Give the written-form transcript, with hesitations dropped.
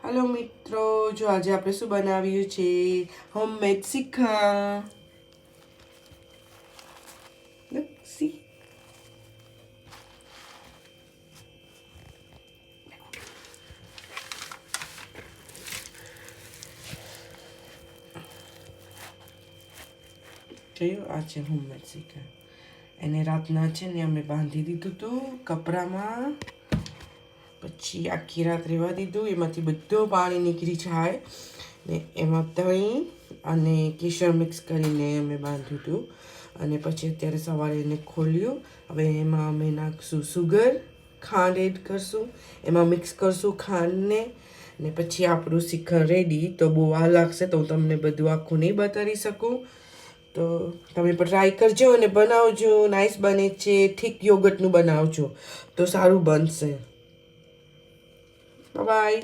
hello मित्रों, जो आज આપણે શું બનાવ્યું છે હોમમેડ શીખા સી જોયું આ છે હોમમેડ શીખા એને રાતના છે ને અમે બાંધી દીધું હતું કપડામાં પછી આખી રાત રહેવા દીધું એમાંથી બધું પાણી નીકળી જાય ને એમાં દહીં અને કેસર મિક્સ કરીને અમે બાંધ્યું હતું અને પછી અત્યારે સવારે એને ખોલ્યું હવે એમાં અમે નાખશું સુગર ખાંડ એડ કરશું એમાં મિક્સ કરશું ખાંડને ને પછી આપણું શ્રીખંડ રેડી તો બહુ વાર લાગશે તો હું તમને બધું આખું નહીં બતાવી શકું તો તમે પણ ટ્રાય કરજો અને બનાવજો નાઇસ બને છે ઠીક યોગર્ટનું બનાવજો તો સારું બનશે બાય